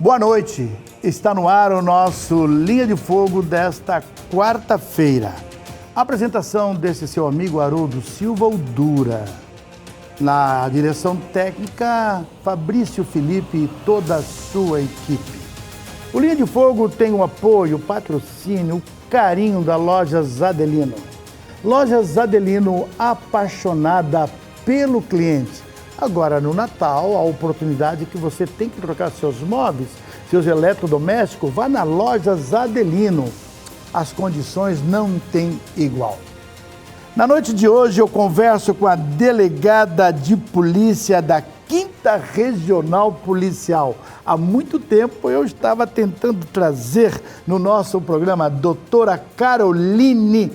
Boa noite, está no ar o nosso Linha de Fogo desta quarta-feira. A apresentação desse seu amigo Haroldo Silva Dura. Na direção técnica, Fabrício Felipe e toda a sua equipe. O Linha de Fogo tem o apoio, o patrocínio, o carinho da Lojas Adelino. Lojas Adelino, apaixonada pelo cliente. Agora, no Natal, a oportunidade que você tem que trocar seus móveis, seus eletrodomésticos, vá na Lojas Adelino. As condições não têm igual. Na noite de hoje, eu converso com a delegada de polícia da 5ª Regional Policial. Há muito tempo eu estava tentando trazer no nosso programa a doutora Caroline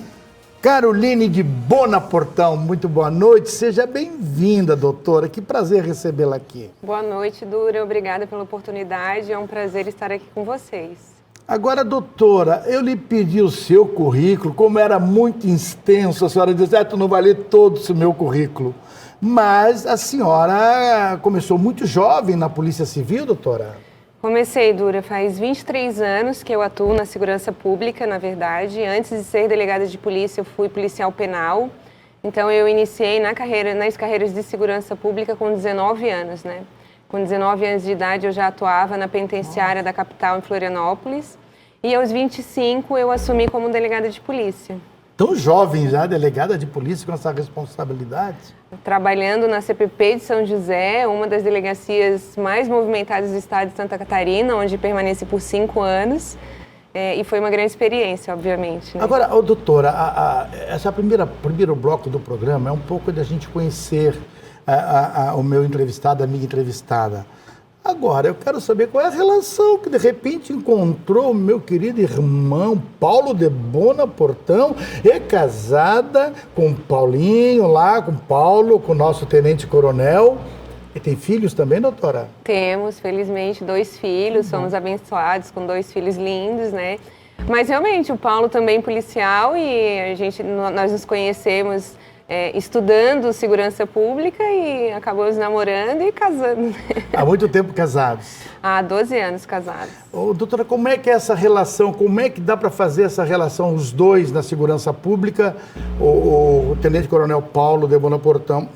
de Bonaportão. Muito boa noite, seja bem-vinda, doutora. Que prazer recebê-la aqui. Boa noite, Dura. Obrigada pela oportunidade. É um prazer estar aqui com vocês. Agora, doutora, eu lhe pedi o seu currículo, como era muito extenso, a senhora disse, tu não vai ler todo o meu currículo. Mas a senhora começou muito jovem na Polícia Civil, doutora? Comecei, Dura, faz 23 anos que eu atuo na segurança pública, na verdade. Antes de ser delegada de polícia, eu fui policial penal. Então, eu iniciei nas carreiras de segurança pública com 19 anos, né? Com 19 anos de idade, eu já atuava na penitenciária da capital, em Florianópolis. E aos 25, eu assumi como delegada de polícia. Tão jovem já, delegada de polícia, com essa responsabilidade? Trabalhando na CPP de São José, uma das delegacias mais movimentadas do estado de Santa Catarina, onde permaneci por 5 anos. E foi uma grande experiência, obviamente. Né? Agora, doutora, esse primeiro bloco do programa é um pouco da gente conhecer o meu entrevistado, a minha entrevistada. Agora, eu quero saber qual é a relação que, de repente, encontrou o meu querido irmão Paulo de Bonaportão. É casada com o Paulinho lá, com o Paulo, com o nosso tenente-coronel. E tem filhos também, doutora? Temos, felizmente, 2 filhos. Somos abençoados com 2 filhos lindos, né? Mas, realmente, o Paulo também policial e nós nos conhecemos estudando segurança pública e acabamos namorando e casando. Há muito tempo casados? Há 12 anos casados. Doutora, como é que é essa relação, como é que dá para fazer essa relação, os dois na segurança pública, o tenente-coronel Paulo de Bonaportão,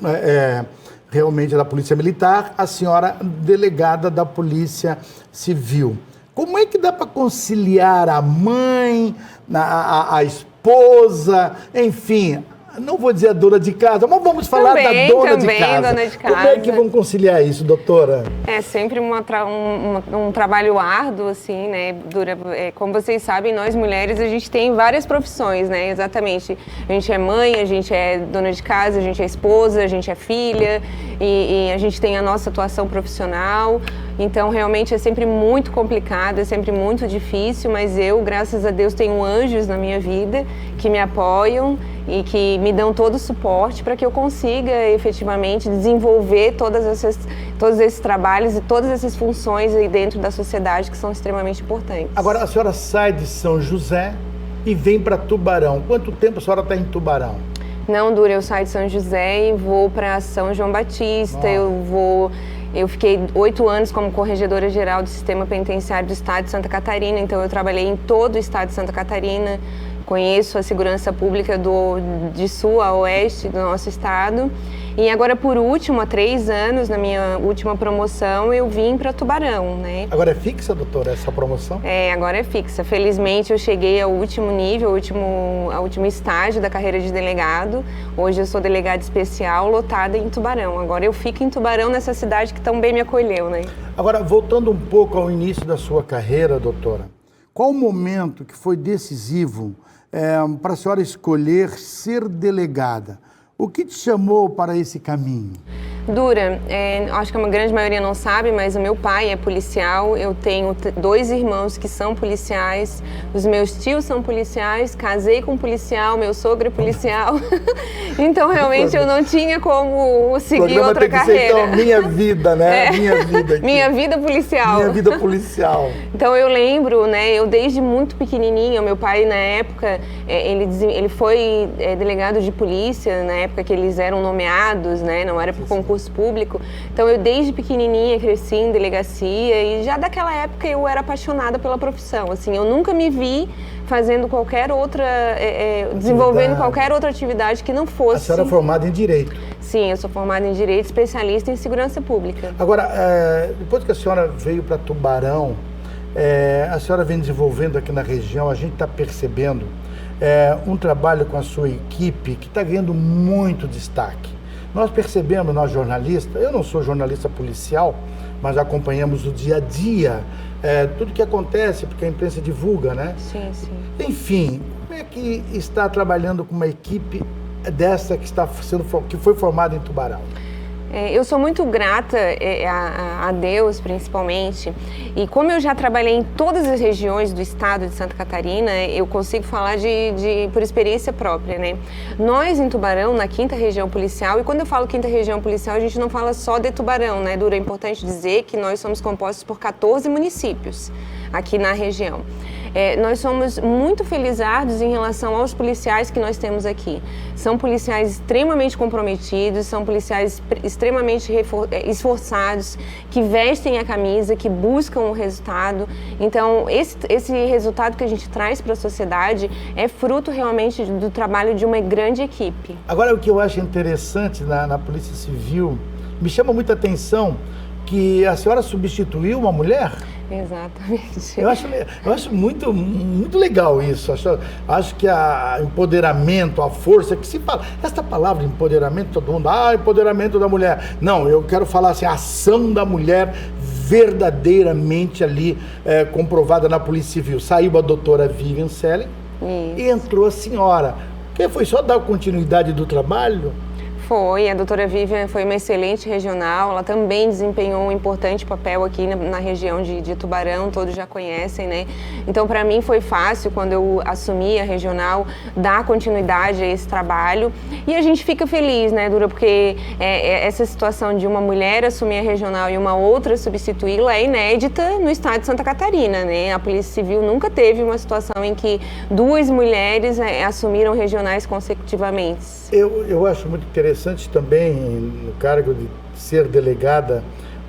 realmente da Polícia Militar, a senhora delegada da Polícia Civil. Como é que dá para conciliar a mãe, a esposa, enfim... Não vou dizer a dona de casa, mas vamos falar da dona de casa. Dona de casa. Como é que vão conciliar isso, doutora? É sempre um trabalho árduo, assim, né? Como vocês sabem, nós mulheres, a gente tem várias profissões, né? Exatamente. A gente é mãe, a gente é dona de casa, a gente é esposa, a gente é filha e a gente tem a nossa atuação profissional. Então, realmente, é sempre muito complicado, é sempre muito difícil, mas eu, graças a Deus, tenho anjos na minha vida que me apoiam e que me dão todo o suporte para que eu consiga efetivamente desenvolver todos esses trabalhos e todas essas funções aí dentro da sociedade que são extremamente importantes. Agora, a senhora sai de São José e vem para Tubarão. Quanto tempo a senhora está em Tubarão? Não, Dura, eu saio de São José e vou para São João Batista, Eu fiquei 8 anos como corregedora geral do sistema penitenciário do estado de Santa Catarina, então eu trabalhei em todo o estado de Santa Catarina, conheço a segurança pública de sul a oeste do nosso estado. E agora, por último, há 3 anos, na minha última promoção, eu vim para Tubarão, né? Agora é fixa, doutora, essa promoção? Agora é fixa. Felizmente, eu cheguei ao último nível, ao último estágio da carreira de delegado. Hoje eu sou delegada especial, lotada em Tubarão. Agora eu fico em Tubarão, nessa cidade que tão bem me acolheu, né? Agora, voltando um pouco ao início da sua carreira, doutora, qual o momento que foi decisivo para a senhora escolher ser delegada? O que te chamou para esse caminho? Dura, acho que a grande maioria não sabe, mas o meu pai é policial, eu tenho 2 irmãos que são policiais, os meus tios são policiais, casei com um policial, meu sogro é policial, então realmente eu não tinha como seguir outra carreira. Ser, então, minha vida, né? Minha vida aqui. Minha vida policial. Minha vida policial. Então eu lembro, né, eu desde muito pequenininha, meu pai na época, ele foi delegado de polícia, na época que eles eram nomeados, né, não era por concurso concurso público. Então, eu desde pequenininha cresci em delegacia e já daquela época eu era apaixonada pela profissão. Assim, eu nunca me vi fazendo qualquer outra, desenvolvendo qualquer outra atividade que não fosse... A senhora é formada em Direito. Sim, eu sou formada em Direito, especialista em Segurança Pública. Agora, depois que a senhora veio para Tubarão, a senhora vem desenvolvendo aqui na região, a gente está percebendo um trabalho com a sua equipe que está ganhando muito destaque. Nós percebemos, nós jornalistas, eu não sou jornalista policial, mas acompanhamos o dia a dia, tudo que acontece, porque a imprensa divulga, né? Sim, sim. Enfim, como é que está trabalhando com uma equipe dessa que foi formada em Tubarão? Eu sou muito grata a Deus, principalmente, e como eu já trabalhei em todas as regiões do estado de Santa Catarina, eu consigo falar por experiência própria, né? Nós, em Tubarão, na 5ª Região Policial, e quando eu falo 5ª Região Policial, a gente não fala só de Tubarão, né, Dura? É importante dizer que nós somos compostos por 14 municípios aqui na região. Nós somos muito felizardos em relação aos policiais que nós temos aqui. São policiais extremamente comprometidos, são policiais extremamente esforçados, que vestem a camisa, que buscam o resultado. Então, esse resultado que a gente traz para a sociedade é fruto realmente do trabalho de uma grande equipe. Agora, o que eu acho interessante na Polícia Civil, me chama muita atenção que a senhora substituiu uma mulher. Exatamente. Eu acho muito, muito legal isso. Acho que o empoderamento, a força que se fala. Esta palavra empoderamento, todo mundo, empoderamento da mulher. Não, eu quero falar assim, a ação da mulher verdadeiramente ali comprovada na Polícia Civil. Saiu a doutora Vivian Selle e entrou a senhora. Que foi só dar continuidade do trabalho? Foi, a doutora Vivian foi uma excelente regional, ela também desempenhou um importante papel aqui na região de Tubarão, todos já conhecem, né? Então, para mim foi fácil, quando eu assumi a regional, dar continuidade a esse trabalho. E a gente fica feliz, né, Dura, porque essa situação de uma mulher assumir a regional e uma outra substituí-la é inédita no estado de Santa Catarina, né? A Polícia Civil nunca teve uma situação em que 2 mulheres assumiram regionais consecutivamente. Eu acho muito interessante também, no cargo de ser delegada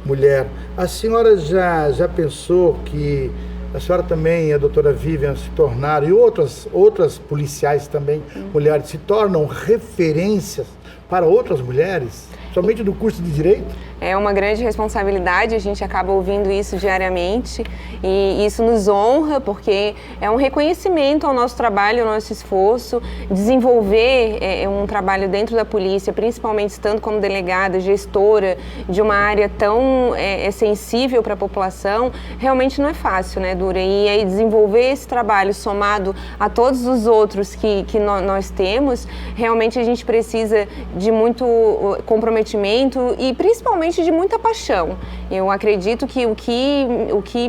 mulher, a senhora já pensou que a senhora também e a doutora Vivian se tornaram, e outras policiais também, mulheres, se tornam referências para outras mulheres, somente do curso de Direito? É uma grande responsabilidade, a gente acaba ouvindo isso diariamente e isso nos honra porque é um reconhecimento ao nosso trabalho, ao nosso esforço. Desenvolver um trabalho dentro da polícia, principalmente estando como delegada, gestora de uma área tão sensível para a população, realmente não é fácil, né, Dura? E aí desenvolver esse trabalho somado a todos os outros que nós temos, realmente a gente precisa de muito comprometimento e principalmente de muita paixão. Eu acredito que o que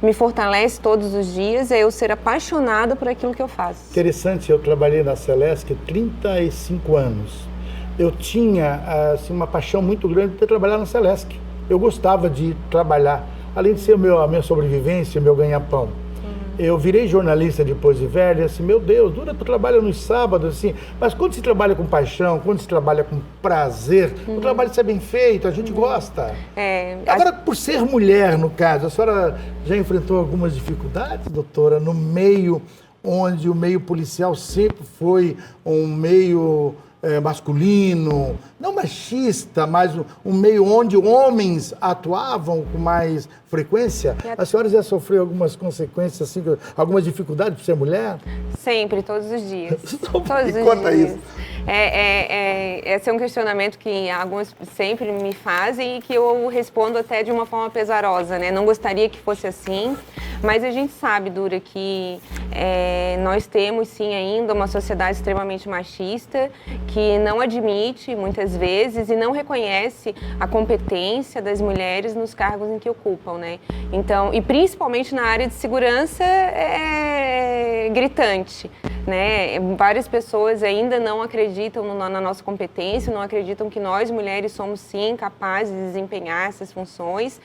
me fortalece todos os dias é eu ser apaixonada por aquilo que eu faço. Interessante, eu trabalhei na Celesc há 35 anos. Eu tinha assim, uma paixão muito grande por ter trabalhado na Celesc. Eu gostava de trabalhar, além de ser a minha sobrevivência, o meu ganha-pão. Eu virei jornalista depois de velho, assim, meu Deus, Dura, tu trabalha nos sábados, assim, mas quando se trabalha com paixão, quando se trabalha com prazer, o trabalho é bem feito, a gente gosta. Agora, por ser mulher, no caso, a senhora já enfrentou algumas dificuldades, doutora, no meio onde o meio policial sempre foi um meio masculino, não machista, mas um meio onde homens atuavam com mais frequência? A senhora já sofreu algumas consequências, assim, algumas dificuldades por ser mulher? Sempre, todos os dias. Todos os conta dias. Isso. Esse é um questionamento que alguns sempre me fazem e que eu respondo até de uma forma pesarosa, né? Não gostaria que fosse assim, mas a gente sabe, Dura, que nós temos sim ainda uma sociedade extremamente machista que não admite muitas vezes e não reconhece a competência das mulheres nos cargos em que ocupam, né? Então, e principalmente na área de segurança é gritante, né? Várias pessoas ainda não acreditam na nossa competência, não acreditam que nós mulheres somos sim capazes de desempenhar essas funções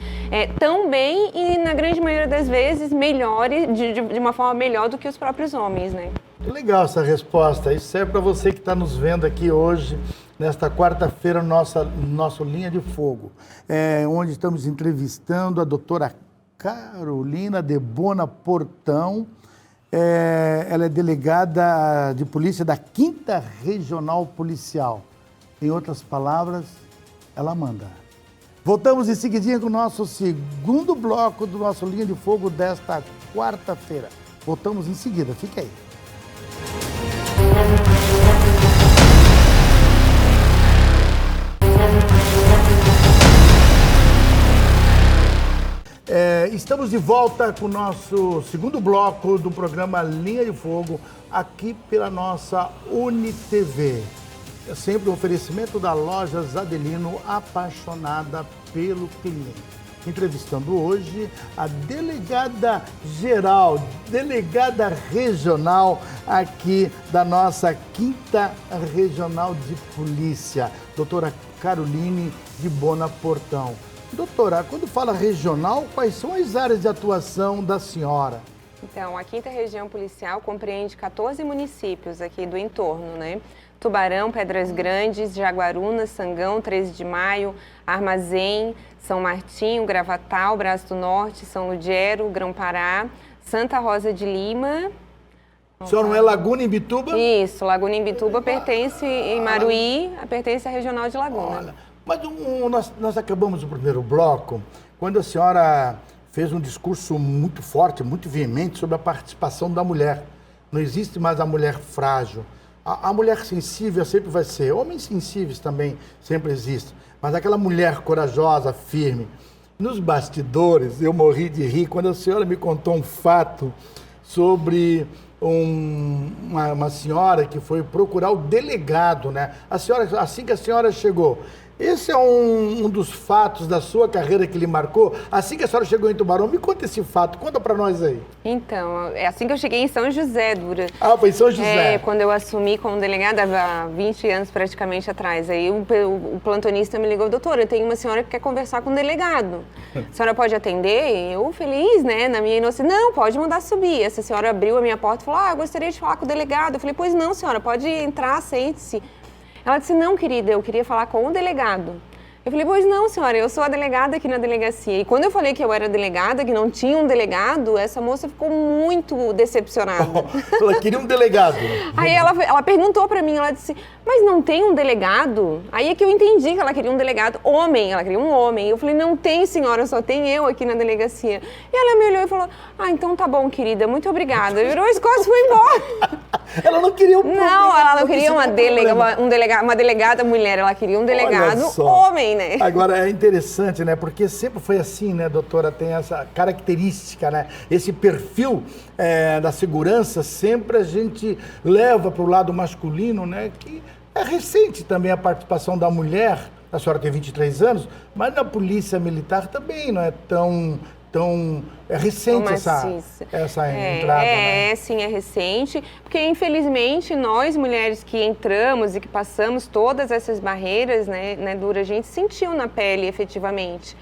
tão bem e na grande maioria das vezes de uma forma melhor do que os próprios homens, né? Legal essa resposta. Isso serve para você que está nos vendo aqui hoje nesta quarta-feira, nosso Linha de Fogo, onde estamos entrevistando a doutora Carolina de Bona Portão. Ela é delegada de polícia da 5ª Regional Policial. Em outras palavras, ela manda. Voltamos em seguidinha com o nosso segundo bloco do nosso Linha de Fogo desta quarta-feira. Voltamos em seguida, fique aí. Estamos de volta com o nosso segundo bloco do programa Linha de Fogo, aqui pela nossa UniTV. É sempre um oferecimento da loja Zadelino, apaixonada pelo cliente. Entrevistando hoje a delegada geral, delegada regional aqui da nossa 5ª Regional de Polícia, doutora Caroline de Bona Portão. Doutora, quando fala regional, quais são as áreas de atuação da senhora? Então, a 5ª Região Policial compreende 14 municípios aqui do entorno, né? Tubarão, Pedras Grandes, Jaguaruna, Sangão, 13 de Maio, Armazém, São Martinho, Gravatal, Braço do Norte, São Ludgero, Grão-Pará, Santa Rosa de Lima. A senhora não é Laguna, Imbituba? Isso, Laguna Imbituba pertence, em Maruí, pertence à Regional de Laguna. Olha, mas nós acabamos o primeiro bloco quando a senhora fez um discurso muito forte, muito veemente sobre a participação da mulher. Não existe mais a mulher frágil. A mulher sensível sempre vai ser. Homens sensíveis também sempre existem. Mas aquela mulher corajosa, firme. Nos bastidores, eu morri de rir quando a senhora me contou um fato sobre uma senhora que foi procurar o delegado, né? Assim que a senhora chegou. Esse é um dos fatos da sua carreira que lhe marcou? Assim que a senhora chegou em Tubarão, me conta esse fato, conta pra nós aí. Então, é assim que eu cheguei em São José, Dura. Ah, foi em São José. Quando eu assumi como delegada, há 20 anos praticamente atrás. Aí o plantonista me ligou, doutora, tem uma senhora que quer conversar com o delegado. A senhora pode atender? Eu, feliz, né, na minha inocência, não, pode mandar subir. Essa senhora abriu a minha porta e falou, eu gostaria de falar com o delegado. Eu falei, pois não, senhora, pode entrar, sente-se. Ela disse, não, querida, eu queria falar com o delegado. Eu falei, pois não, senhora, eu sou a delegada aqui na delegacia. E quando eu falei que eu era delegada, que não tinha um delegado, essa moça ficou muito decepcionada. Ela queria um delegado. Aí ela perguntou pra mim, ela disse, mas não tem um delegado? Aí é que eu entendi que ela queria um delegado homem, ela queria um homem. Eu falei, não tem, senhora, só tem eu aqui na delegacia. E ela me olhou e falou, então tá bom, querida, muito obrigada. Virou as costas e foi embora. Ela não queria um Não, ela não queria uma delegada mulher, ela queria um delegado homem. Né? Agora, é interessante, né? Porque sempre foi assim, né, doutora? Tem essa característica, né? Esse perfil da segurança, sempre a gente leva para o lado masculino, né? Que é recente também a participação da mulher. A senhora tem 23 anos, mas na polícia militar também não é tão recente essa entrada, né? Sim, é recente, porque infelizmente nós mulheres que entramos e que passamos todas essas barreiras, né, Dura, a gente sentiu na pele efetivamente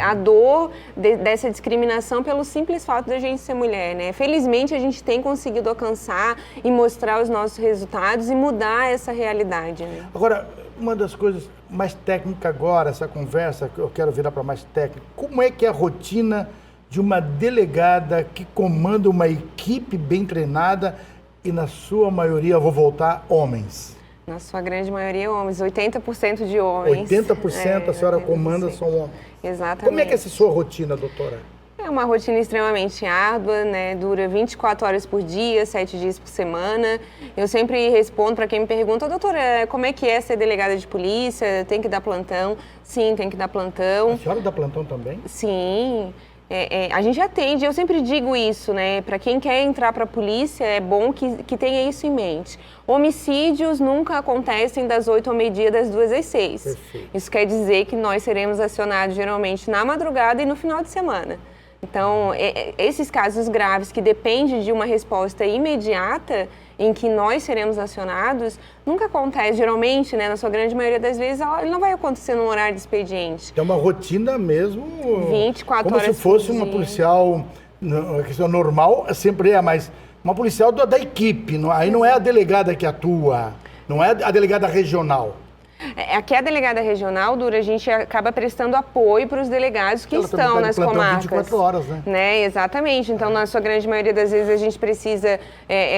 a dor dessa discriminação pelo simples fato de a gente ser mulher, né? Felizmente a gente tem conseguido alcançar e mostrar os nossos resultados e mudar essa realidade, né? Agora, uma das coisas mais técnicas agora, essa conversa, que eu quero virar para mais técnica, como é que é a rotina de uma delegada que comanda uma equipe bem treinada e, na sua maioria, vou voltar, homens? Na sua grande maioria, homens. 80% de homens. 80% a senhora comanda são homens. Exatamente. Como é que é essa sua rotina, doutora? É uma rotina extremamente árdua, né? Dura 24 horas por dia, 7 dias por semana. Eu sempre respondo para quem me pergunta, doutora, como é que é ser delegada de polícia? Tem que dar plantão? Sim, tem que dar plantão. A senhora dá plantão também? Sim. A gente atende, eu sempre digo isso, né? Para quem quer entrar para a polícia, é bom que tenha isso em mente. Homicídios nunca acontecem das 8 ao meio-dia, das 2 às 6. Perfeito. Isso quer dizer que nós seremos acionados geralmente na madrugada e no final de semana. Então, esses casos graves que dependem de uma resposta imediata, em que nós seremos acionados, nunca acontece. Geralmente, né, na sua grande maioria das vezes, ele não vai acontecer num horário de expediente. É uma rotina mesmo... 24 horas como se fosse uma policial normal, sempre é, mas uma policial da equipe. Aí não é a delegada que atua, não é a delegada regional. Aqui a delegada regional, Dura, a gente acaba prestando apoio para os delegados que estão nas comarcas. 24 horas, né? Exatamente. Então, na sua grande maioria das vezes, a gente precisa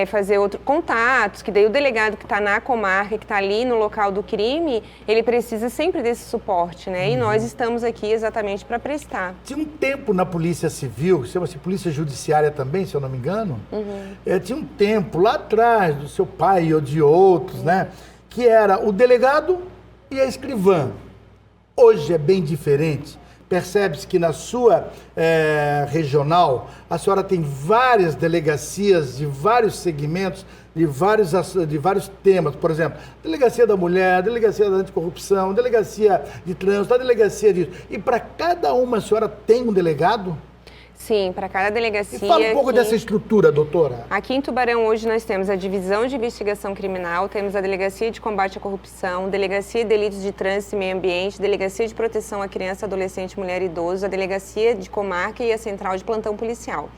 fazer outros contatos, que daí o delegado que está na comarca, que está ali no local do crime, ele precisa sempre desse suporte, né? E nós estamos aqui exatamente para prestar. Tinha um tempo na Polícia Civil, chama-se Polícia Judiciária também, se eu não me engano, tinha um tempo lá atrás, do seu pai ou de outros, né? Que era o delegado e a escrivã. Hoje é bem diferente. Percebe-se que na sua regional, a senhora tem várias delegacias de vários segmentos, de vários temas. Por exemplo, delegacia da mulher, delegacia da anticorrupção, delegacia de trânsito, a delegacia disso. E para cada uma a senhora tem um delegado? Sim, para cada delegacia. E fala um pouco dessa estrutura, doutora. Aqui em Tubarão, hoje, nós temos a Divisão de Investigação Criminal, temos a Delegacia de Combate à Corrupção, Delegacia de Delitos de Trânsito e Meio Ambiente, Delegacia de Proteção à Criança, Adolescente, Mulher e Idoso, a Delegacia de Comarca e a Central de Plantão Policial.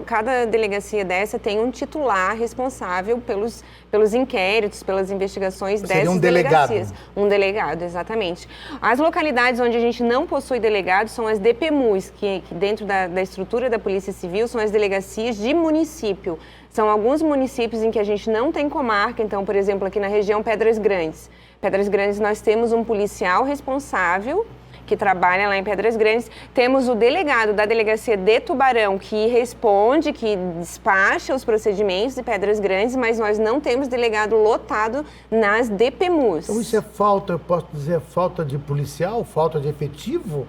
Cada delegacia dessa tem um titular responsável pelos inquéritos, pelas investigações dessas delegacias. Um delegado, exatamente. As localidades onde a gente não possui delegado são as DPMUs, que dentro da estrutura da Polícia Civil são as delegacias de município. São alguns municípios em que a gente não tem comarca, então, por exemplo, aqui na região Pedras Grandes. Pedras Grandes nós temos um policial responsável que trabalha lá em Pedras Grandes. Temos o delegado da Delegacia de Tubarão, que responde, que despacha os procedimentos de Pedras Grandes, mas nós não temos delegado lotado nas DPMUs. Então isso é falta, eu posso dizer, falta de policial, falta de efetivo?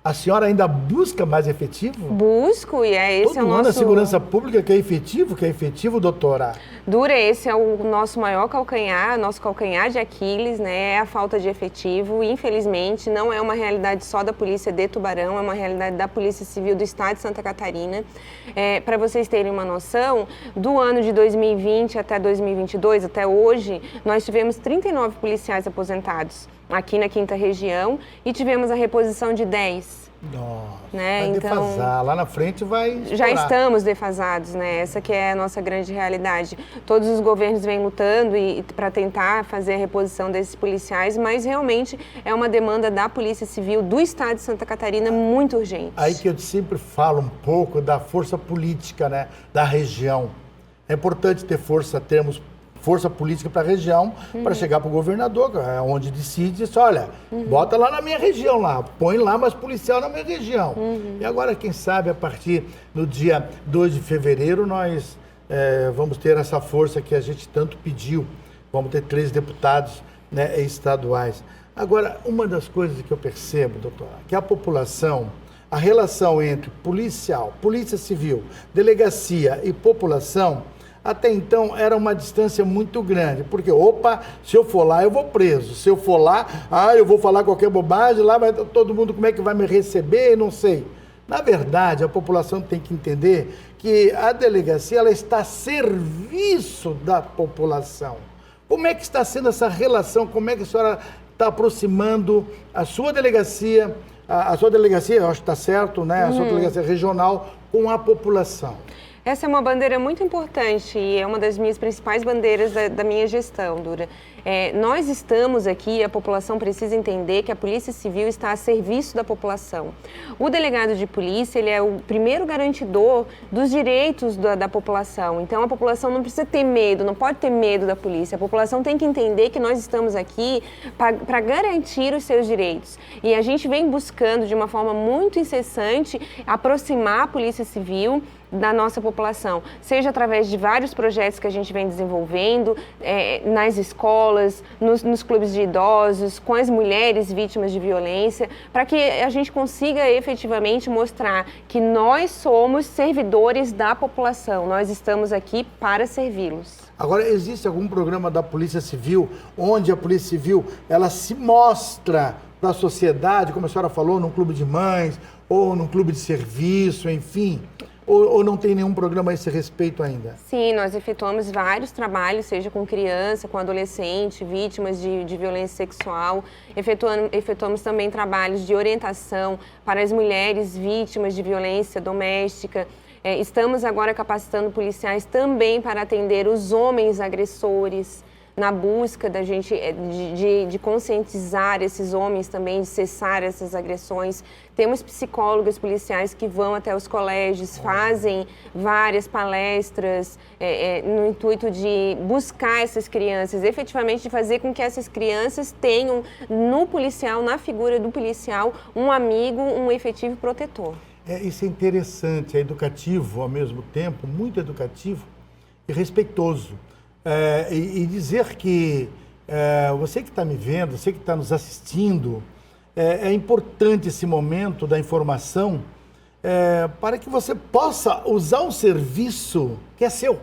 A senhora ainda busca mais efetivo? Busco, e esse Todo mundo na segurança pública quer efetivo, doutora? Dura, esse é o nosso maior calcanhar, nosso calcanhar de Aquiles, né? É a falta de efetivo. Infelizmente, não é uma realidade só da Polícia de Tubarão, é uma realidade da Polícia Civil do Estado de Santa Catarina. Para vocês terem uma noção, do ano de 2020 até 2022, até hoje, nós tivemos 39 policiais aposentados aqui na 5ª região e tivemos a reposição de 10. Nossa, né? Vai então, defasar. Lá na frente vai estourar. Já estamos defasados, né? Essa que é a nossa grande realidade. Todos os governos vêm lutando para tentar fazer a reposição desses policiais, mas realmente é uma demanda da Polícia Civil do Estado de Santa Catarina muito urgente. Aí que eu sempre falo um pouco da força política, né, da região. É importante termos força política para a região, para chegar para o governador, onde decide, diz, olha, bota lá na minha região, põe lá mais policial na minha região. E agora, quem sabe, a partir do dia 2 de fevereiro, nós vamos ter essa força que a gente tanto pediu. Vamos ter 3 deputados, né, estaduais. Agora, uma das coisas que eu percebo, doutora, que a população, a relação entre policial, polícia civil, delegacia e população, até então era uma distância muito grande, porque, se eu for lá, eu vou preso. Se eu for lá, eu vou falar qualquer bobagem, lá vai todo mundo, como é que vai me receber, não sei. Na verdade, a população tem que entender que a delegacia ela está a serviço da população. Como é que está sendo essa relação? Como é que a senhora está aproximando a sua delegacia, eu acho que está certo, né? A sua delegacia regional com a população? Essa é uma bandeira muito importante e é uma das minhas principais bandeiras da minha gestão, Dura. Nós estamos aqui, a população precisa entender que a Polícia Civil está a serviço da população. O delegado de polícia, ele é o primeiro garantidor dos direitos da população. Então, a população não precisa ter medo, não pode ter medo da polícia. A população tem que entender que nós estamos aqui para garantir os seus direitos. E a gente vem buscando, de uma forma muito incessante, aproximar a Polícia Civil da nossa população, seja através de vários projetos que a gente vem desenvolvendo nas escolas, nos clubes de idosos, com as mulheres vítimas de violência, para que a gente consiga efetivamente mostrar que nós somos servidores da população, nós estamos aqui para servi-los. Agora, existe algum programa da Polícia Civil, onde a Polícia Civil ela se mostra para a sociedade, como a senhora falou, num clube de mães, ou num clube de serviço, enfim? Ou não tem nenhum programa a esse respeito ainda? Sim, nós efetuamos vários trabalhos, seja com criança, com adolescente, vítimas de violência sexual. Efetuamos também trabalhos de orientação para as mulheres vítimas de violência doméstica. Estamos agora capacitando policiais também para atender os homens agressores. na busca da gente de conscientizar esses homens também, de cessar essas agressões. Temos psicólogas policiais que vão até os colégios, fazem várias palestras no intuito de buscar essas crianças, efetivamente de fazer com que essas crianças tenham no policial, na figura do policial, um amigo, um efetivo protetor. Isso é interessante, é educativo ao mesmo tempo, muito educativo e respeitoso. E dizer que você que está me vendo, você que está nos assistindo, é importante esse momento da informação para que você possa usar um serviço que é seu.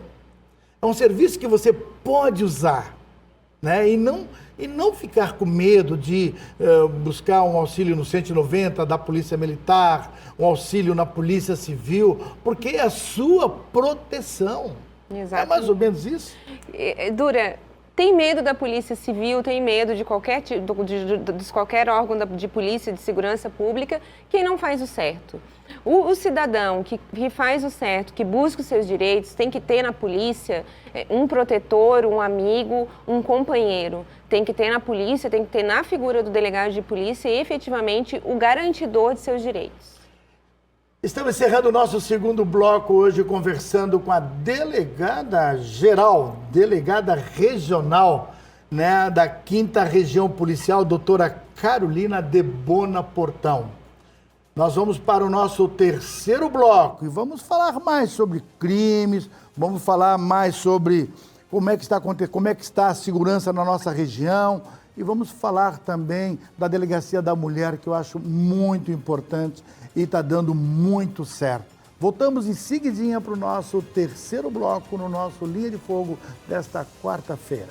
É um serviço que você pode usar, né? E não ficar com medo de buscar um auxílio no 190 da Polícia Militar, um auxílio na Polícia Civil, porque é a sua proteção. Exato. É mais ou menos isso? Dura, tem medo da Polícia Civil, tem medo de qualquer órgão de polícia, de segurança pública, quem não faz o certo. O cidadão que faz o certo, que busca os seus direitos, tem que ter na polícia um protetor, um amigo, um companheiro. Tem que ter na polícia, tem que ter na figura do delegado de polícia efetivamente o garantidor de seus direitos. Estamos encerrando o nosso segundo bloco hoje conversando com a delegada geral, delegada regional, né, da 5ª Região Policial, doutora Carolina de Bona Portão. Nós vamos para o nosso terceiro bloco e vamos falar mais sobre crimes, vamos falar mais sobre como é que está a segurança na nossa região e vamos falar também da Delegacia da Mulher, que eu acho muito importante e está dando muito certo. Voltamos em seguidinha para o nosso terceiro bloco no nosso Linha de Fogo desta quarta-feira.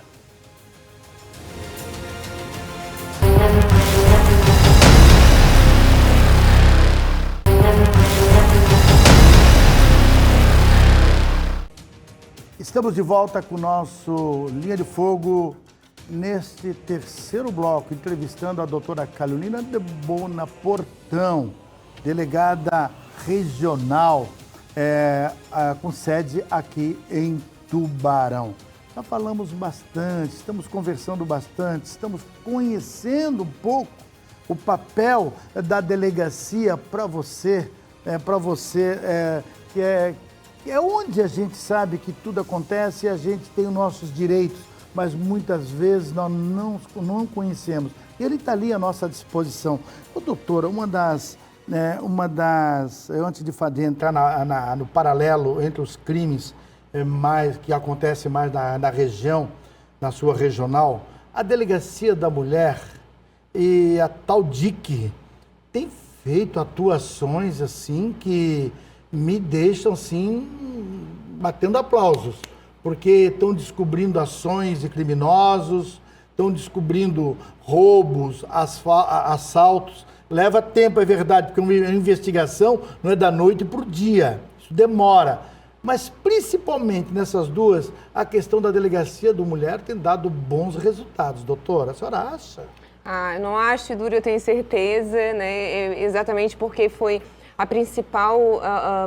Estamos de volta com o nosso Linha de Fogo neste terceiro bloco, entrevistando a doutora Carolina de Bona Portão, delegada regional, com sede aqui em Tubarão. Já falamos bastante, estamos conversando bastante, estamos conhecendo um pouco o papel da delegacia para você, que é onde a gente sabe que tudo acontece e a gente tem os nossos direitos, mas muitas vezes nós não conhecemos. Ele está ali à nossa disposição. Ô, doutora, antes de entrar no paralelo entre os crimes que acontecem mais na região, na sua regional, a Delegacia da Mulher e a tal DIC tem feito atuações assim que me deixam assim batendo aplausos, porque estão descobrindo ações de criminosos, estão descobrindo roubos, assaltos. Leva tempo, é verdade, porque uma investigação não é da noite para o dia, isso demora. Mas principalmente nessas duas, a questão da Delegacia da Mulher tem dado bons resultados, doutora. A senhora acha? Eu não acho, Dura, eu tenho certeza, né? Exatamente porque foi a principal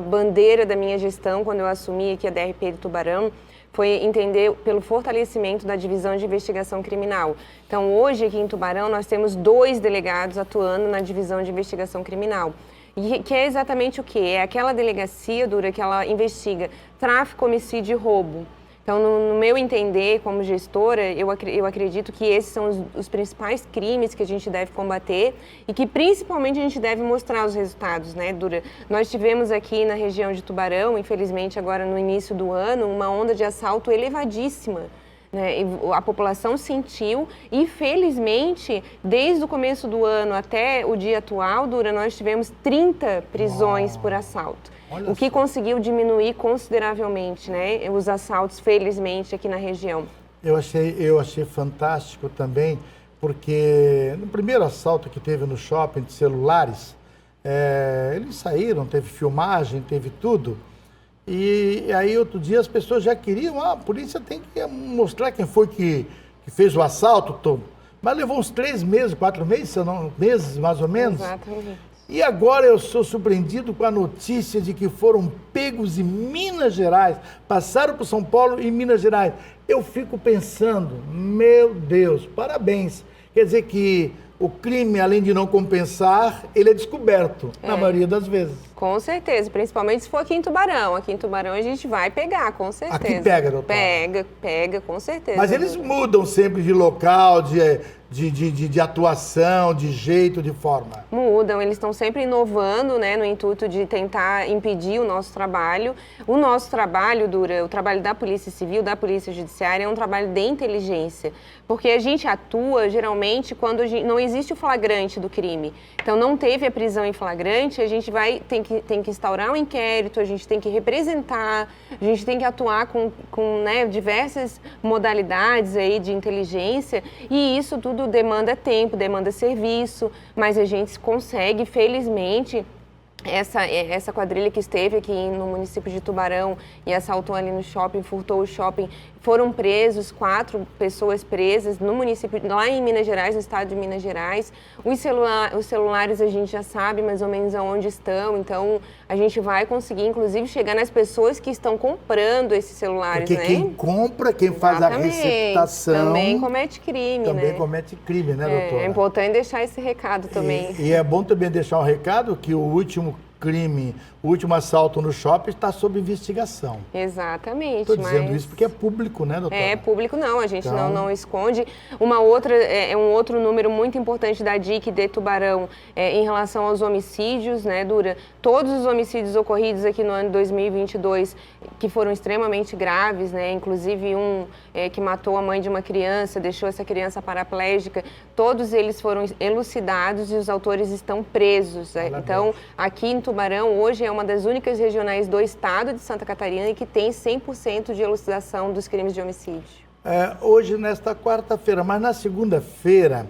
bandeira da minha gestão quando eu assumi aqui a DRP de Tubarão, foi entender pelo fortalecimento da divisão de investigação criminal. Então, hoje aqui em Tubarão, nós temos 2 delegados atuando na divisão de investigação criminal. E que é exatamente o quê? É aquela delegacia, Dura, que ela investiga tráfico, homicídio e roubo. Então, no meu entender, como gestora, eu acredito que esses são os principais crimes que a gente deve combater e que, principalmente, a gente deve mostrar os resultados, né, Dura? Nós tivemos aqui na região de Tubarão, infelizmente, agora no início do ano, uma onda de assalto elevadíssima, né? A população sentiu e, felizmente, desde o começo do ano até o dia atual, Dura, nós tivemos 30 prisões por assalto. O que conseguiu diminuir consideravelmente, né, os assaltos, felizmente, aqui na região. Eu achei fantástico também, porque no primeiro assalto que teve no shopping de celulares, eles saíram, teve filmagem, teve tudo, e aí outro dia as pessoas já queriam, a polícia tem que mostrar quem foi que fez o assalto, Tom. Mas levou uns 3 meses, 4 meses, meses mais ou menos. Exatamente. E agora eu sou surpreendido com a notícia de que foram pegos em Minas Gerais, passaram por São Paulo e Minas Gerais. Eu fico pensando, meu Deus, parabéns. Quer dizer que o crime, além de não compensar, ele é descoberto, na maioria das vezes. Com certeza, principalmente se for aqui em Tubarão. Aqui em Tubarão a gente vai pegar, com certeza. Aqui pega, doutora? Pega, com certeza. Mas eles mudam sempre de local, de atuação, de jeito, de forma. Mudam, eles estão sempre inovando, né, no intuito de tentar impedir o nosso trabalho. O nosso trabalho, o trabalho da Polícia Civil, da Polícia Judiciária, é um trabalho de inteligência. Porque a gente atua, geralmente, quando não existe o flagrante do crime. Então, não teve a prisão em flagrante, a gente tem que instaurar um inquérito, a gente tem que representar, a gente tem que atuar com né, diversas modalidades aí de inteligência, e isso tudo demanda tempo, demanda serviço, mas a gente consegue, felizmente. Essa quadrilha que esteve aqui no município de Tubarão e assaltou ali no shopping, furtou o shopping, foram presos, 4 pessoas presas no município, lá em Minas Gerais, no estado de Minas Gerais. Os celulares a gente já sabe mais ou menos aonde estão, então a gente vai conseguir, inclusive, chegar nas pessoas que estão comprando esses celulares, porque né? Quem compra, quem faz a receptação... Também comete crime, também né? comete crime, né, doutora? É importante deixar esse recado também. E é bom também deixar um recado que o último crime, o último assalto no shopping está sob investigação. Exatamente. Estou dizendo isso porque é público, né, doutora? É público, não, a gente então... não esconde. Um outro número muito importante da DIC de Tubarão em relação aos homicídios, né, Dura? Todos os homicídios ocorridos aqui no ano 2022, que foram extremamente graves, né, inclusive um que matou a mãe de uma criança, deixou essa criança paraplégica, todos eles foram elucidados e os autores estão presos. Então, aqui em Tubarão, hoje é uma das únicas regionais do estado de Santa Catarina e que tem 100% de elucidação dos crimes de homicídio. Hoje, nesta quarta-feira, mas na segunda-feira,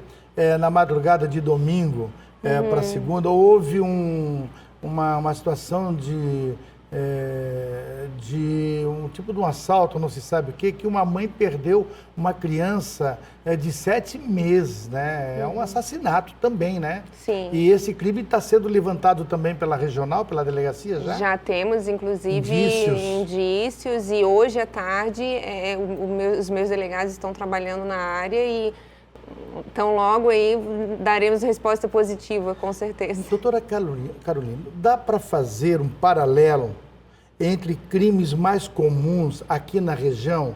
na madrugada de domingo para segunda, houve uma situação de um tipo de um assalto, não se sabe o quê, que uma mãe perdeu uma criança de 7 meses, né? É um assassinato também, né? Sim. E esse crime está sendo levantado também pela regional, pela delegacia já? Já temos, inclusive, indícios e hoje à tarde os meus delegados estão trabalhando na área e então logo aí daremos resposta positiva, com certeza. Doutora Carolina, dá para fazer um paralelo entre crimes mais comuns aqui na região?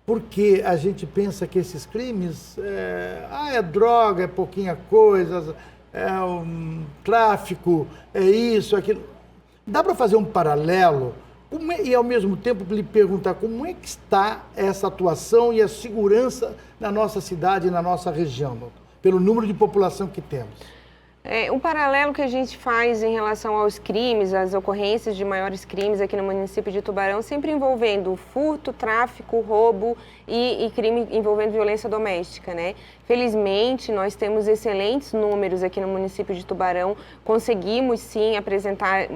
Porque a gente pensa que esses crimes, é droga, é pouquinha coisa, é um tráfico, é isso, aquilo. Dá para fazer um paralelo? E, ao mesmo tempo, lhe perguntar como é que está essa atuação e a segurança na nossa cidade e na nossa região, pelo número de população que temos. Um paralelo que a gente faz em relação aos crimes, às ocorrências de maiores crimes aqui no município de Tubarão, sempre envolvendo furto, tráfico, roubo e crime envolvendo violência doméstica, né? Felizmente, nós temos excelentes números aqui no município de Tubarão, conseguimos sim apresentar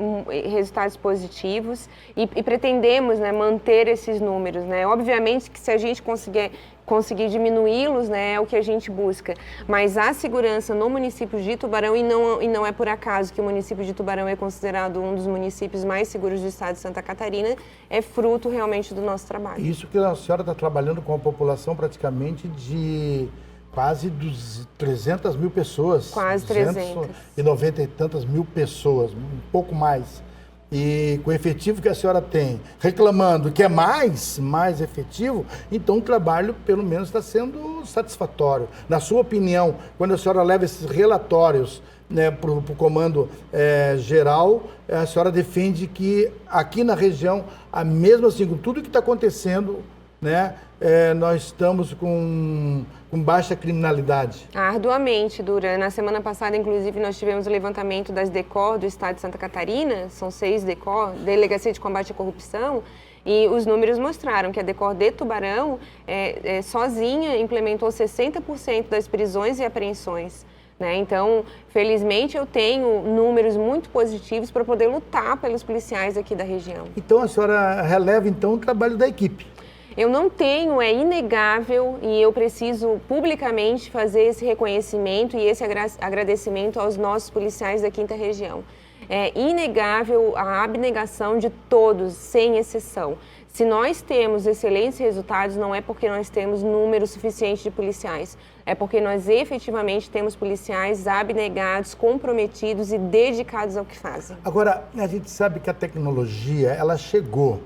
resultados positivos e pretendemos, né, manter esses números, né? Obviamente que se a gente conseguir diminuí-los, né, é o que a gente busca. Mas a segurança no município de Tubarão, e não é por acaso que o município de Tubarão é considerado um dos municípios mais seguros do estado de Santa Catarina, é fruto realmente do nosso trabalho. Isso que a senhora está trabalhando com a população praticamente de quase 300 mil pessoas. Quase 300. E 90 e tantas mil pessoas, um pouco mais. E com o efetivo que a senhora tem, reclamando que é mais efetivo, então o trabalho, pelo menos, está sendo satisfatório. Na sua opinião, quando a senhora leva esses relatórios, né, para o comando geral, a senhora defende que aqui na região, mesmo assim, com tudo que está acontecendo, né, nós estamos com baixa criminalidade. Arduamente, Dura. Na semana passada, inclusive, nós tivemos o levantamento das DECOR do estado de Santa Catarina, são 6 DECOR, Delegacia de Combate à Corrupção, e os números mostraram que a DECOR de Tubarão, sozinha, implementou 60% das prisões e apreensões. Né? Então, felizmente, eu tenho números muito positivos para poder lutar pelos policiais aqui da região. Então, a senhora releva, então, o trabalho da equipe. Eu não tenho, é inegável, e eu preciso publicamente fazer esse reconhecimento e esse agradecimento aos nossos policiais da 5ª Região. É inegável a abnegação de todos, sem exceção. Se nós temos excelentes resultados, não é porque nós temos número suficiente de policiais, é porque nós efetivamente temos policiais abnegados, comprometidos e dedicados ao que fazem. Agora, a gente sabe que a tecnologia, ela chegou,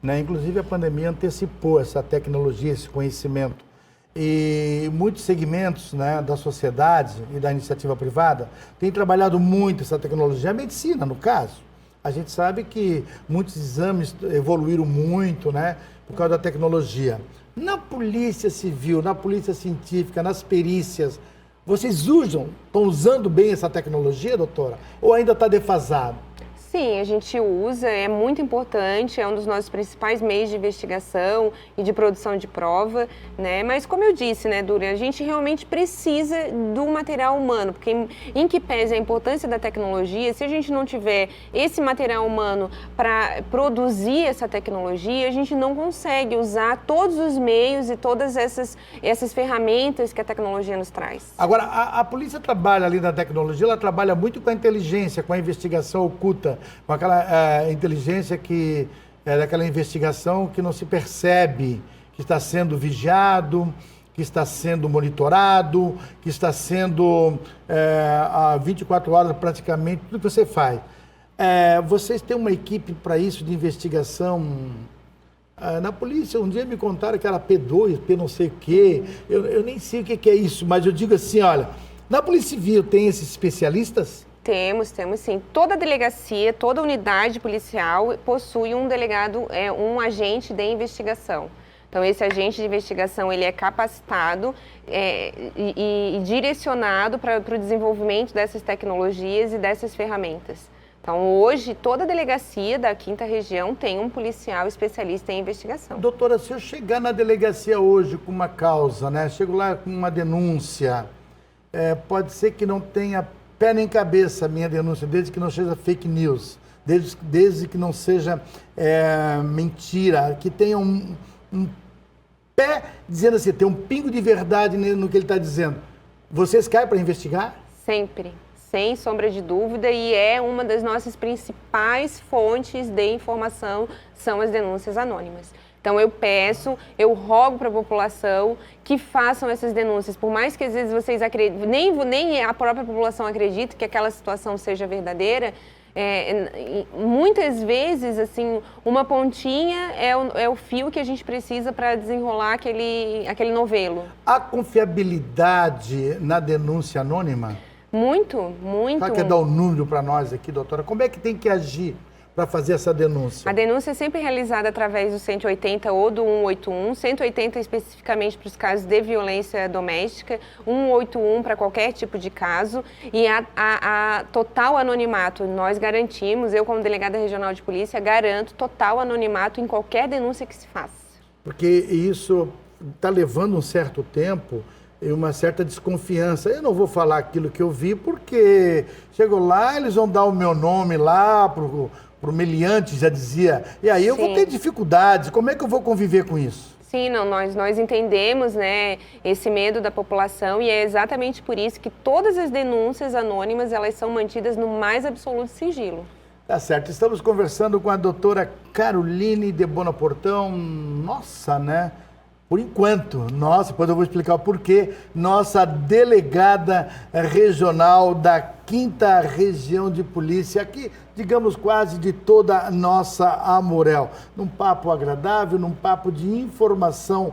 né? Inclusive a pandemia antecipou essa tecnologia, esse conhecimento. E muitos segmentos, né, da sociedade e da iniciativa privada têm trabalhado muito essa tecnologia, a medicina, no caso. A gente sabe que muitos exames evoluíram muito, né, por causa da tecnologia. Na polícia civil, na polícia científica, nas perícias, vocês estão usando bem essa tecnologia, doutora? Ou ainda está defasado? Sim, a gente usa, é muito importante, é um dos nossos principais meios de investigação e de produção de prova, né? Mas como eu disse, né, Dura, a gente realmente precisa do material humano, porque em que pese a importância da tecnologia, se a gente não tiver esse material humano para produzir essa tecnologia, a gente não consegue usar todos os meios e todas essas ferramentas que a tecnologia nos traz. Agora, a polícia trabalha ali na tecnologia, ela trabalha muito com a inteligência, com a investigação oculta, com aquela inteligência que é daquela investigação que não se percebe, que está sendo vigiado, que está sendo monitorado, que está sendo há 24 horas praticamente, tudo que você faz. Vocês têm uma equipe para isso de investigação na polícia? Um dia me contaram que era P2, P não sei o quê, eu nem sei o que é isso, mas eu digo assim, olha, na Polícia Civil tem esses especialistas? Temos sim. Toda delegacia, toda unidade policial possui um delegado, um agente de investigação. Então, esse agente de investigação, ele é capacitado e direcionado para o desenvolvimento dessas tecnologias e dessas ferramentas. Então, hoje, toda delegacia da 5ª Região tem um policial especialista em investigação. Doutora, se eu chegar na delegacia hoje com uma causa, né? Chego lá com uma denúncia, pode ser que não tenha pé nem cabeça a minha denúncia, desde que não seja fake news, desde que não seja mentira, que tenha um pé dizendo assim, tem um pingo de verdade no que ele está dizendo. Vocês caem para investigar? Sempre, sem sombra de dúvida, e é uma das nossas principais fontes de informação, são as denúncias anônimas. Então eu rogo para a população que façam essas denúncias, por mais que às vezes vocês acreditem, nem a própria população acredite que aquela situação seja verdadeira, muitas vezes, assim, uma pontinha é o fio que a gente precisa para desenrolar aquele novelo. Há confiabilidade na denúncia anônima? Muito. Só quer dar um número para nós aqui, doutora? Como é que tem que agir para fazer essa denúncia? A denúncia é sempre realizada através do 180 ou do 181, 180 especificamente para os casos de violência doméstica, 181 para qualquer tipo de caso, e a total anonimato nós garantimos, eu como delegada regional de polícia garanto total anonimato em qualquer denúncia que se faça. Porque isso está levando um certo tempo e uma certa desconfiança. Eu não vou falar aquilo que eu vi, porque chego lá, eles vão dar o meu nome lá pro meliante, já dizia, e aí eu vou ter dificuldades. Como é que eu vou conviver com isso? Sim, não, nós entendemos, né, esse medo da população, e é exatamente por isso que todas as denúncias anônimas, elas são mantidas no mais absoluto sigilo. Tá certo, estamos conversando com a doutora Caroline de Bonaportão, nossa, né? Por enquanto, depois eu vou explicar o porquê, nossa delegada regional da 5ª Região de Polícia, aqui, digamos, quase de toda a nossa Amurel. Num papo agradável, num papo de informação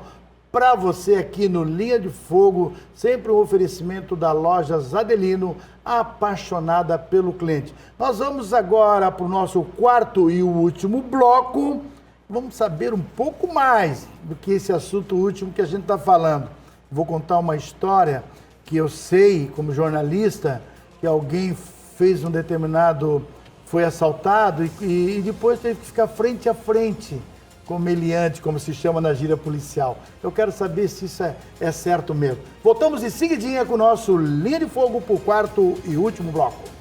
para você aqui no Linha de Fogo, sempre um oferecimento da loja Zadelino, apaixonada pelo cliente. Nós vamos agora para o nosso 4º e último bloco. Vamos saber um pouco mais do que esse assunto último que a gente está falando. Vou contar uma história que eu sei, como jornalista, que alguém fez foi assaltado e depois teve que ficar frente a frente com o meliante, como se chama na gíria policial. Eu quero saber se isso é certo mesmo. Voltamos em seguidinha com o nosso Linha de Fogo para o 4º e último bloco.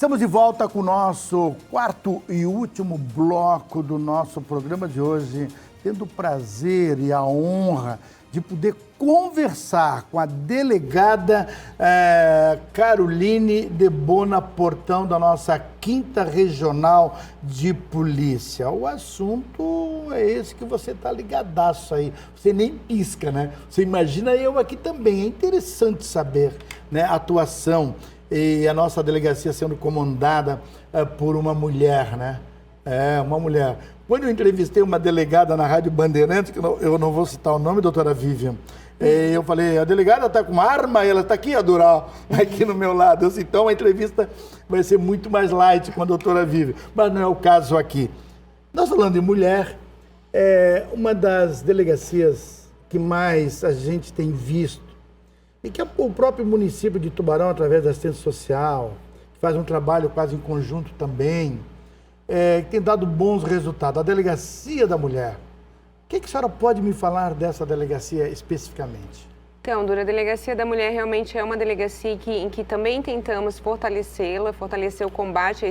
Estamos de volta com o nosso quarto e último bloco do nosso programa de hoje, tendo o prazer e a honra de poder conversar com a delegada Caroline de Bona Portão, da nossa 5ª Regional de Polícia. O assunto é esse que você está ligadaço aí, você nem pisca, né? Você imagina eu aqui também, é interessante saber, né, a atuação e a nossa delegacia sendo comandada por uma mulher, né? Uma mulher. Quando eu entrevistei uma delegada na Rádio Bandeirantes, que eu não vou citar o nome, doutora Vivian, eu falei, a delegada está com uma arma e ela está aqui, a Dural, aqui no meu lado. Então a entrevista vai ser muito mais light com a doutora Vivian, mas não é o caso aqui. Nós falando de mulher, uma das delegacias que mais a gente tem visto, e que o próprio município de Tubarão, através da assistência social, faz um trabalho quase em conjunto também, que tem dado bons resultados. A Delegacia da Mulher. O que a senhora pode me falar dessa delegacia especificamente? Então, Dura, a Delegacia da Mulher realmente é uma delegacia em que também tentamos fortalecê-la, fortalecer o combate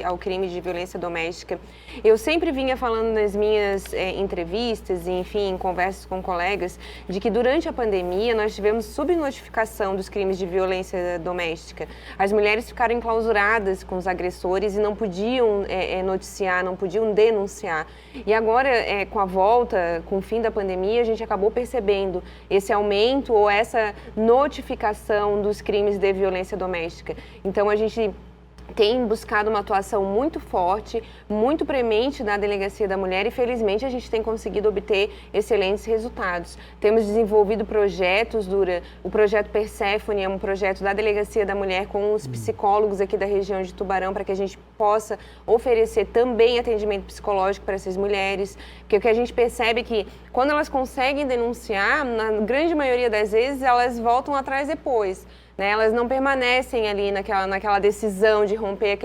ao crime de violência doméstica. Eu sempre vinha falando nas minhas entrevistas, enfim, em conversas com colegas, de que durante a pandemia nós tivemos subnotificação dos crimes de violência doméstica. As mulheres ficaram enclausuradas com os agressores e não podiam noticiar, não podiam denunciar. E agora, com a volta, com o fim da pandemia, a gente acabou percebendo esse aumento ou essa notificação dos crimes de violência doméstica. Então, a gente tem buscado uma atuação muito forte, muito premente na Delegacia da Mulher e, felizmente, a gente tem conseguido obter excelentes resultados. Temos desenvolvido projetos, Dura. O projeto Perséfone é um projeto da Delegacia da Mulher com os psicólogos aqui da região de Tubarão, para que a gente possa oferecer também atendimento psicológico para essas mulheres, porque o que a gente percebe é que quando elas conseguem denunciar, na grande maioria das vezes, elas voltam atrás depois. Elas não permanecem ali naquela decisão de romper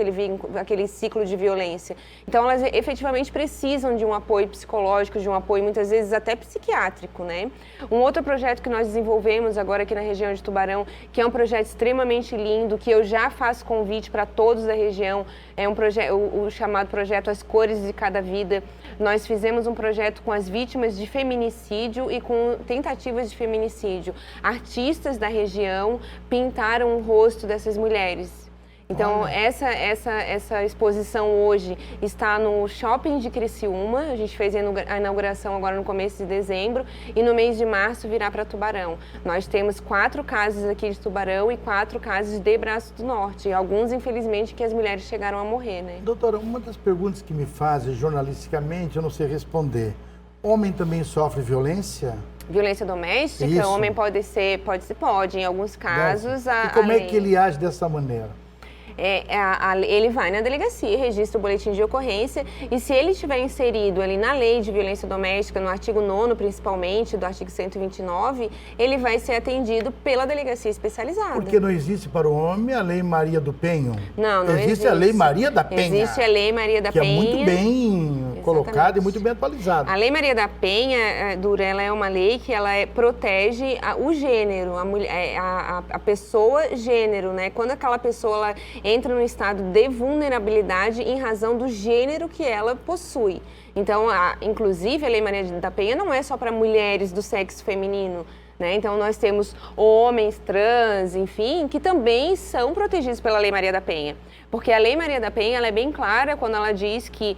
aquele ciclo de violência. Então, elas efetivamente precisam de um apoio psicológico, de um apoio muitas vezes até psiquiátrico, né? Um outro projeto que nós desenvolvemos agora aqui na região de Tubarão, que é um projeto extremamente lindo, que eu já faço convite para todos da região, é um projeto, o chamado projeto As Cores de Cada Vida. Nós fizemos um projeto com as vítimas de feminicídio e com tentativas de feminicídio. Artistas da região pintaram o rosto dessas mulheres. Então, essa exposição hoje está no Shopping de Criciúma. A gente fez a inauguração agora no começo de dezembro e no mês de março virá para Tubarão. Nós temos 4 casos aqui de Tubarão e 4 casos de Braço do Norte. E alguns, infelizmente, que as mulheres chegaram a morrer, né? Doutora, uma das perguntas que me fazem jornalisticamente, eu não sei responder. Homem também sofre violência? Violência doméstica? Isso. Homem pode. Em alguns casos. E como é que ele age dessa maneira? Ele vai na delegacia, registra o boletim de ocorrência e se ele estiver inserido ali na lei de violência doméstica, no artigo 9º principalmente, do artigo 129, ele vai ser atendido pela delegacia especializada. Porque não existe para o homem a Lei Maria do Penho? Não existe. A Lei Maria da Penha. Existe a Lei Maria da Penha. Que é muito bem colocada e muito bem atualizada. A Lei Maria da Penha, Dura, ela é uma lei que ela protege o gênero, a pessoa gênero, né? Quando aquela pessoa ela entra num estado de vulnerabilidade em razão do gênero que ela possui. Então, inclusive, a Lei Maria da Penha não é só para mulheres do sexo feminino, né? Então, nós temos homens, trans, enfim, que também são protegidos pela Lei Maria da Penha. Porque a Lei Maria da Penha ela é bem clara quando ela diz que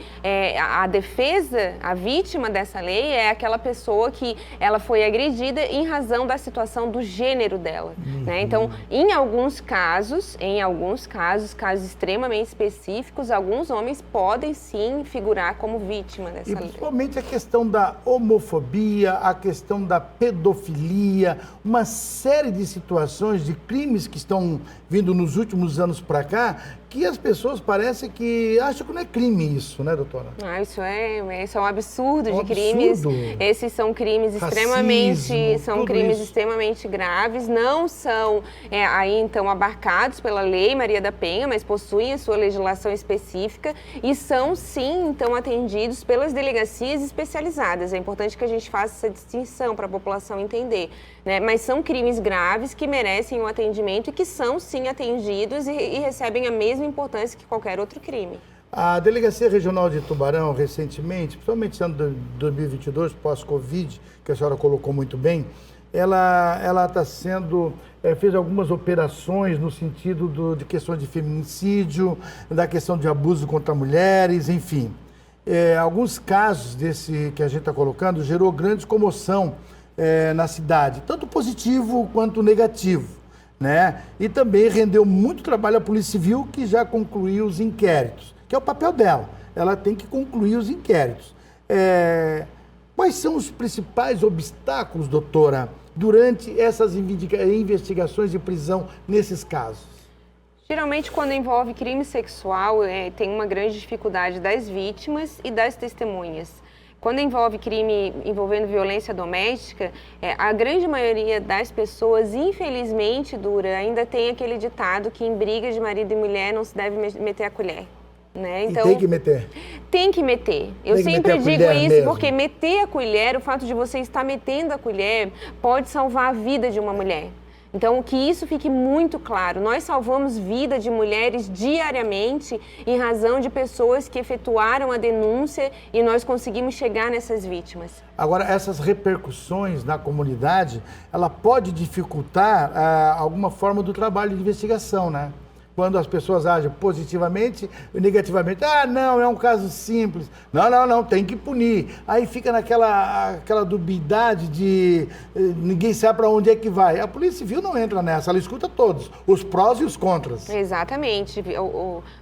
a defesa, a vítima dessa lei é aquela pessoa que ela foi agredida em razão da situação do gênero dela. Né? Então, em alguns casos, casos extremamente específicos, alguns homens podem sim figurar como vítima dessa lei. E principalmente a questão da homofobia, a questão da pedofilia, uma série de situações, de crimes que estão vindo nos últimos anos para cá, que as pessoas parecem que acham que não é crime isso, né, doutora? Isso é um absurdo de crimes. Esses são crimes extremamente graves, não são aí então abarcados pela Lei Maria da Penha, mas possuem a sua legislação específica e são sim então atendidos pelas delegacias especializadas. É importante que a gente faça essa distinção para a população entender, né? Mas são crimes graves que merecem um atendimento e que são sim atendidos e recebem a mesma mesma importância que qualquer outro crime. A Delegacia Regional de Tubarão, recentemente, principalmente no ano de 2022, pós-Covid, que a senhora colocou muito bem, ela está sendo, fez algumas operações no sentido de questões de feminicídio, da questão de abuso contra mulheres, enfim. Alguns casos desse que a gente está colocando gerou grande comoção na cidade, tanto positivo quanto negativo, né? E também rendeu muito trabalho à Polícia Civil, que já concluiu os inquéritos, que é o papel dela. Ela tem que concluir os inquéritos. Quais são os principais obstáculos, doutora, durante essas investigações de prisão nesses casos? Geralmente, quando envolve crime sexual, tem uma grande dificuldade das vítimas e das testemunhas. Quando envolve crime envolvendo violência doméstica, a grande maioria das pessoas, infelizmente, ainda tem aquele ditado que em briga de marido e mulher não se deve meter a colher. Né? Então, e tem que meter? Tem que meter. Eu sempre digo isso porque meter a colher, o fato de você estar metendo a colher, pode salvar a vida de uma mulher. Então, que isso fique muito claro. Nós salvamos vida de mulheres diariamente em razão de pessoas que efetuaram a denúncia e nós conseguimos chegar nessas vítimas. Agora, essas repercussões na comunidade, ela pode dificultar alguma forma do trabalho de investigação, né? Quando as pessoas agem positivamente e negativamente. Ah, não, é um caso simples. Não, tem que punir. Aí fica aquela dubiedade de ninguém sabe para onde é que vai. A Polícia Civil não entra nessa, ela escuta todos, os prós e os contras. Exatamente.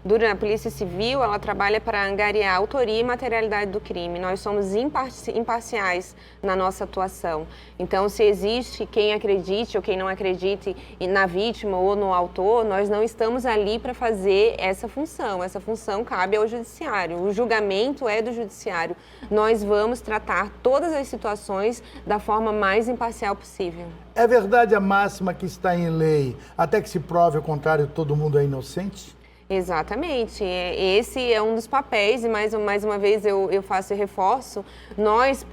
Durante a Polícia Civil, ela trabalha para angariar a autoria e materialidade do crime. Nós somos imparciais na nossa atuação. Então, se existe quem acredite ou quem não acredite na vítima ou no autor, nós não estamos ali para fazer essa função. Essa função cabe ao judiciário. O julgamento é do judiciário. Nós vamos tratar todas as situações da forma mais imparcial possível. É verdade a máxima que está em lei, até que se prove o contrário, todo mundo é inocente? Exatamente. Esse é um dos papéis e mais uma vez eu faço e reforço. Nós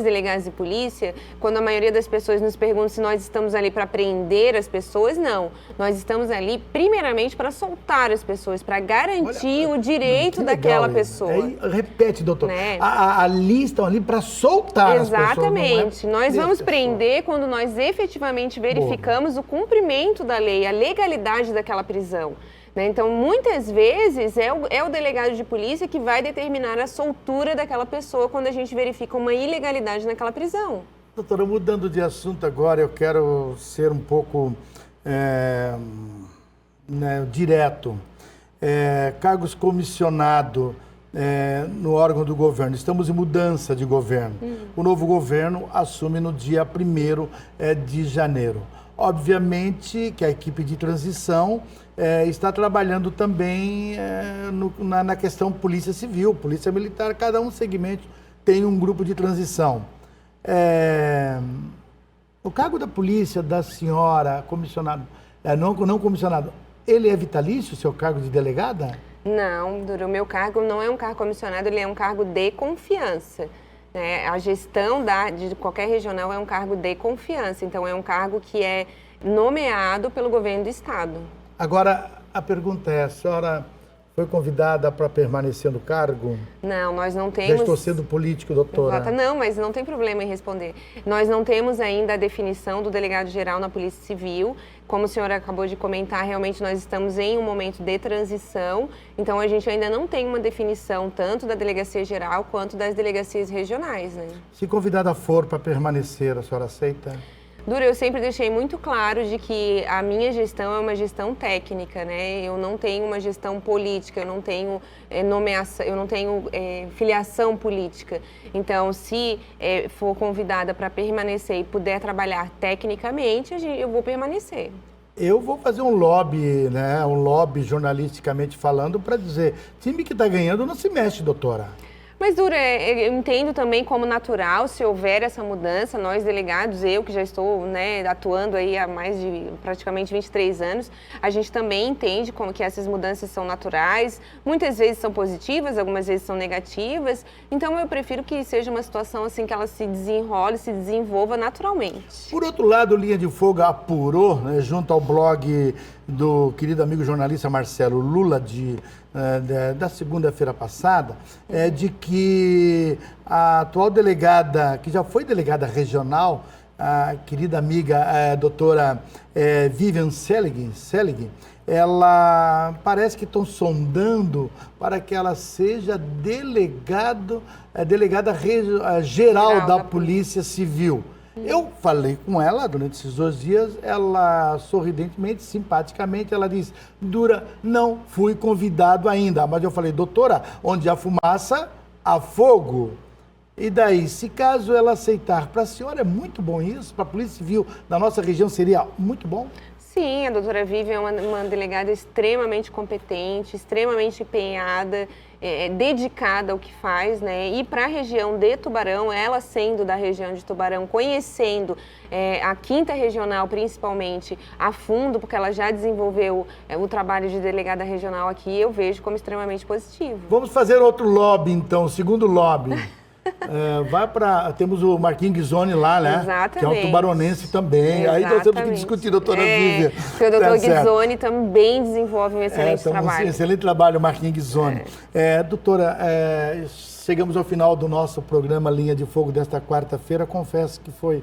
delegados de polícia, quando a maioria das pessoas nos pergunta se nós estamos ali para prender as pessoas, não. Nós estamos ali primeiramente para soltar as pessoas, para garantir o direito daquela pessoa. Repete, doutor. Né? Ali estão ali para soltar as pessoas. Exatamente. Nós vamos prender quando nós efetivamente verificamos o cumprimento da lei, a legalidade daquela prisão. Então, muitas vezes, é o delegado de polícia que vai determinar a soltura daquela pessoa quando a gente verifica uma ilegalidade naquela prisão. Doutora, mudando de assunto agora, eu quero ser um pouco direto. Cargos comissionados no órgão do governo. Estamos em mudança de governo. O novo governo assume no dia 1º de janeiro. Obviamente que a equipe de transição está trabalhando também na questão Polícia Civil, Polícia Militar, cada um segmento tem um grupo de transição. O cargo da polícia da senhora, comissionado, não comissionado, ele é vitalício, o seu cargo de delegada? Não, o meu cargo não é um cargo comissionado, ele é um cargo de confiança. A gestão de qualquer regional é um cargo de confiança, então é um cargo que é nomeado pelo governo do estado. Agora, a pergunta é, a senhora foi convidada para permanecer no cargo? Não, nós não temos... Já estou sendo político, doutora. Não, mas não tem problema em responder. Nós não temos ainda a definição do delegado-geral na Polícia Civil. Como a senhora acabou de comentar, realmente nós estamos em um momento de transição, então a gente ainda não tem uma definição tanto da Delegacia Geral quanto das delegacias regionais, né? Se convidada for para permanecer, a senhora aceita? Dura, eu sempre deixei muito claro de que a minha gestão é uma gestão técnica, né? Eu não tenho uma gestão política, eu não tenho nomeação, eu não tenho filiação política. Então, se for convidada para permanecer e puder trabalhar tecnicamente, eu vou permanecer. Eu vou fazer um lobby, né? Um lobby jornalisticamente falando para dizer, time que está ganhando não se mexe, doutora. Mas, Dura, eu entendo também como natural, se houver essa mudança, nós delegados, eu que já estou, né, atuando aí há mais de praticamente 23 anos, a gente também entende como que essas mudanças são naturais, muitas vezes são positivas, algumas vezes são negativas, então eu prefiro que seja uma situação assim que ela se desenrole, se desenvolva naturalmente. Por outro lado, Linha de Fogo apurou, né, junto ao blog do querido amigo jornalista Marcelo Lula, da segunda-feira passada, de que a atual delegada, que já foi delegada regional, a querida amiga doutora Vivian Selig, ela parece que estão sondando para que ela seja delegada geral da Polícia Civil. Eu falei com ela durante esses 2 dias, ela sorridentemente, simpaticamente, ela disse, Dura, não fui convidado ainda. Mas eu falei, doutora, onde há fumaça, há fogo. E daí, se caso ela aceitar, para a senhora é muito bom isso? Para a Polícia Civil da nossa região seria muito bom? Sim, a doutora Vivian é uma delegada extremamente competente, extremamente empenhada, dedicada ao que faz, né? E para a região de Tubarão, ela sendo da região de Tubarão, conhecendo a 5ª Regional principalmente a fundo, porque ela já desenvolveu o trabalho de delegada regional aqui, eu vejo como extremamente positivo. Vamos fazer outro lobby então, o segundo lobby. Temos o Marquinhos Ghisoni lá, né? Exatamente. Que é um tubaronense também. Aí nós temos que discutir, doutora Vivian. Porque o doutor Ghisoni também desenvolve um excelente trabalho. Excelente trabalho, Marquinhos Ghisoni. Doutora, chegamos ao final do nosso programa Linha de Fogo desta quarta-feira. Confesso que foi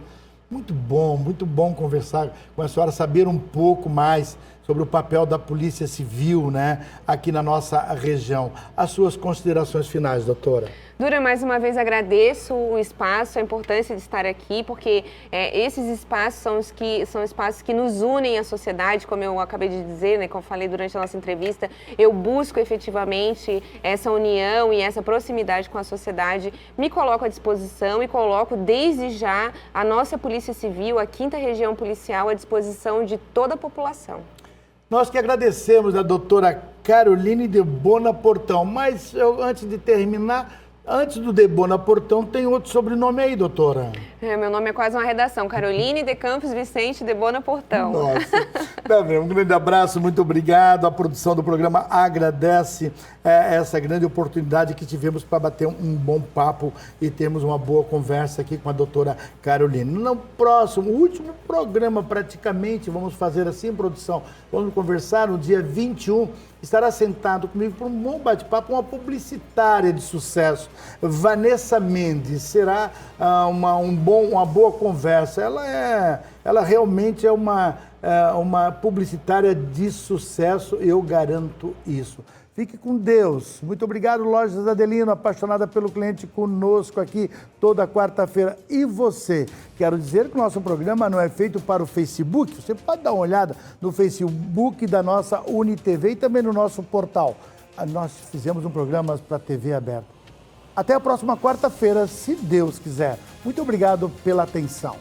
muito bom conversar com a senhora, saber um pouco mais sobre o papel da Polícia Civil, né, aqui na nossa região. As suas considerações finais, doutora. Dura, mais uma vez agradeço o espaço, a importância de estar aqui, porque esses espaços são espaços que nos unem à sociedade, como eu acabei de dizer, né, como eu falei durante a nossa entrevista, eu busco efetivamente essa união e essa proximidade com a sociedade, me coloco à disposição e coloco desde já a nossa Polícia Civil, a 5ª Região Policial, à disposição de toda a população. Nós que agradecemos a doutora Caroline de Bona Portão, mas antes de terminar, antes do de Bona Portão, tem outro sobrenome aí, doutora? Meu nome é quase uma redação, Caroline de Campos Vicente de Bona Portão. Nossa, tá bem, um grande abraço, muito obrigado. A produção do programa agradece essa grande oportunidade que tivemos para bater um bom papo e termos uma boa conversa aqui com a doutora Caroline. No próximo, último programa praticamente, vamos fazer assim, produção, vamos conversar no dia 21, estará sentado comigo para um bom bate-papo, uma publicitária de sucesso, Vanessa Mendes. Será uma boa conversa. Ela realmente é uma publicitária de sucesso, eu garanto isso. Fique com Deus. Muito obrigado, Lojas Adelino, apaixonada pelo cliente conosco aqui toda quarta-feira. E você? Quero dizer que o nosso programa não é feito para o Facebook. Você pode dar uma olhada no Facebook da nossa UniTV e também no nosso portal. Nós fizemos um programa para a TV aberta. Até a próxima quarta-feira, se Deus quiser. Muito obrigado pela atenção.